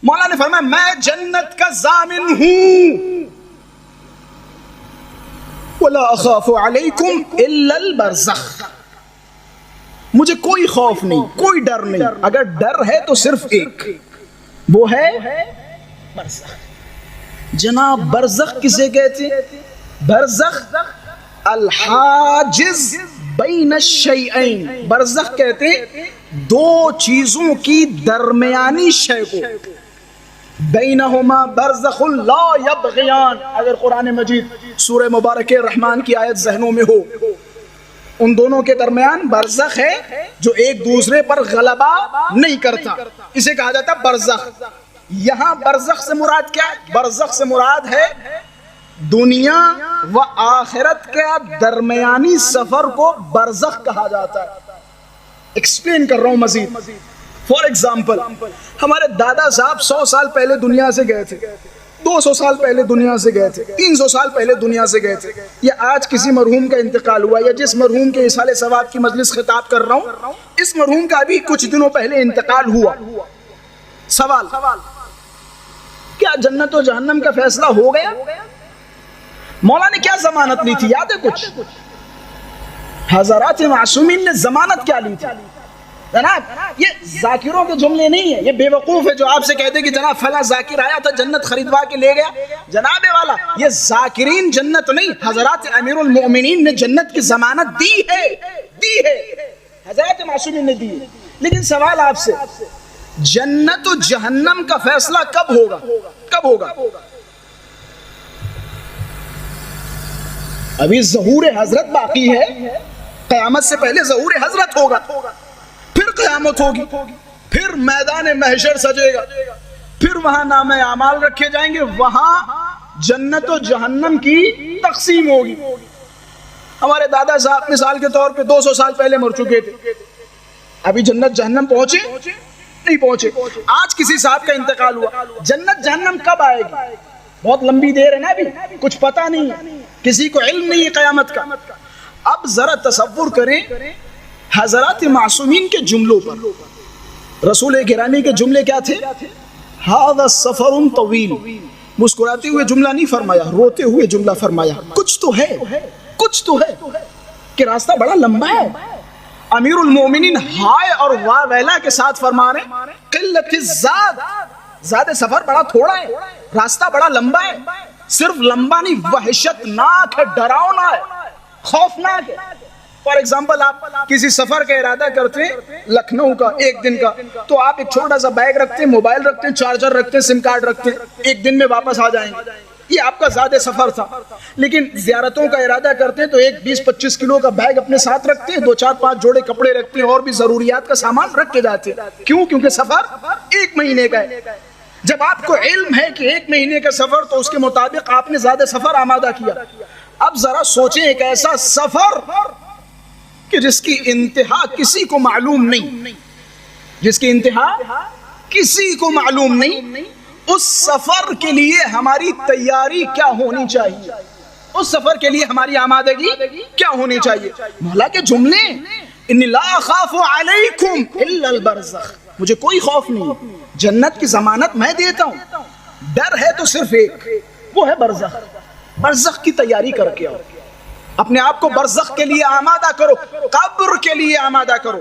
مولا نے فرمایا میں جنت کا ضامن ہوں، وَلَا أَخَافُ عَلَيْكُمْ إِلَّا الْبَرْزَخ، مجھے کوئی خوف نہیں، کوئی ڈر نہیں، اگر ڈر ہے تو صرف ایک، وہ ہے برزخ۔ جناب برزخ کسے کہتے ہیں؟ برزخ الحاجز بین الشیئین، برزخ کہتے ہیں دو چیزوں کی درمیانی شے کو، بینہما برزخ لا یبغیان، اگر قرآن مجید سورہ مبارک الرحمن کی آیت ذہنوں میں ہو، ان دونوں کے درمیان برزخ ہے جو ایک دوسرے پر غلبہ نہیں کرتا، اسے کہا جاتا ہے برزخ۔ یہاں برزخ سے مراد کیا ہے؟ برزخ سے مراد ہے دنیا و آخرت کے درمیانی سفر کو برزخ کہا جاتا ہے۔ ایکسپلین کر رہا ہوں مزید۔ فار ایگزامپل ہمارے دادا صاحب 100 سال پہلے دنیا سے گئے تھے، 200 سال پہلے دنیا سے گئے تھے، 300 سال پہلے دنیا سے گئے تھے، یا آج کسی مرحوم کا انتقال ہوا، یا جس مرحوم کے اصالہ ثواب کی مجلس خطاب کر رہا ہوں اس مرحوم کا ابھی کچھ دنوں پہلے انتقال ہوا۔ سوال کیا جنت و جہنم کا فیصلہ ہو گیا؟ مولا نے کیا ضمانت لی تھی یاد ہے کچھ؟ حضرات معصومین نے ضمانت کیا لی تھی؟ جناب یہ ذاکروں کے جملے نہیں ہیں، یہ بے وقوف ہے جو آپ سے کہتے کہ جناب فلاں ذاکر آیا تھا جنت خریدوا کے لے گیا، جناب والا یہ ذاکرین جنت نہیں، حضرات امیر المؤمنین نے جنت کی ضمانت دی ہے، حضرات معصومین نے دی ہے۔ لیکن سوال آپ سے، جنت و جہنم کا فیصلہ کب ہوگا؟ کب ہوگا؟ ابھی ظہور حضرت باقی ہے، قیامت سے پہلے ظہور حضرت ہوگا، پھر قیامت ہوگی، پھر میدان محشر سجے گا، پھر وہاں نام اعمال رکھے جائیں گے، وہاں جنت و جہنم کی تقسیم ہوگی۔ ہمارے دادا صاحب مثال کے طور پہ 200 سال پہلے مر چکے تھے، ابھی جنت جہنم پہنچے نہیں پہنچے، آج کسی صاحب کا انتقال ہوا، جنت جہنم کب آئے گی؟ بہت لمبی دیر ہے نا، ابھی کچھ پتہ نہیں، کسی کو علم نہیں ہے قیامت کا۔ اب ذرا تصور کریں حضرات معصومین کے جملوں پر، رسول گرامی کے جملے کیا تھے؟ ھذا سفر طویل، مسکراتے ہوئے جملہ نہیں فرمایا، روتے ہوئے جملہ فرمایا، کچھ تو ہے کہ راستہ بڑا لمبا ہے۔ امیر المومنین ہائے اور واہ ویلا کے ساتھ فرما رہے قلت الزاد، زاد سفر بڑا تھوڑا ہے، راستہ بڑا لمبا ہے، صرف لمبا نہیں وحشتناک ہے، ڈراؤنا ہے، خوفناک ہے۔ فار ایگزامپل آپ کسی سفر کا ارادہ کرتے ہیں لکھنؤ کا ایک دن کا، تو آپ ایک چھوٹا سا بیگ رکھتے ہیں، موبائل رکھتے ہیں، چارجر رکھتے ہیں، سم کارڈ رکھتے ہیں، ایک دن میں واپس آ جائیں گے، یہ آپ کا زیادہ سفر تھا۔ لیکن زیارتوں کا ارادہ کرتے ہیں تو ایک 20-25 کلو کا بیگ اپنے ساتھ رکھتے ہیں، 2-4-5 جوڑے کپڑے رکھتے ہیں، اور بھی ضروریات کا سامان رکھ کے جاتے ہیں۔ کیوں؟ کیونکہ سفر 1 مہینے کا ہے۔ جب آپ کو علم ہے کہ 1 مہینے کا سفر، تو اس کے مطابق آپ نے زیادہ سفر آمادہ کیا۔ اب ذرا سوچیں ایک ایسا سفر کہ جس کی انتہا کسی کو معلوم نہیں، جس کی انتہا کسی کو معلوم نہیں، اس سفر کے لیے ہماری تیاری کیا ہونی چاہیے؟ اس سفر کے لیے ہماری آمادگی کیا ہونی چاہیے؟ مولا کے جملے انی لا اخاف علیکم الا البرزخ، مجھے کوئی خوف نہیں، جنت کی ضمانت میں دیتا ہوں، ڈر ہے تو صرف ایک، وہ ہے برزخ۔ برزخ کی تیاری کر کے آؤ، اپنے آپ کو برزخ کے لیے آمادہ کرو، قبر کے لیے آمادہ کرو۔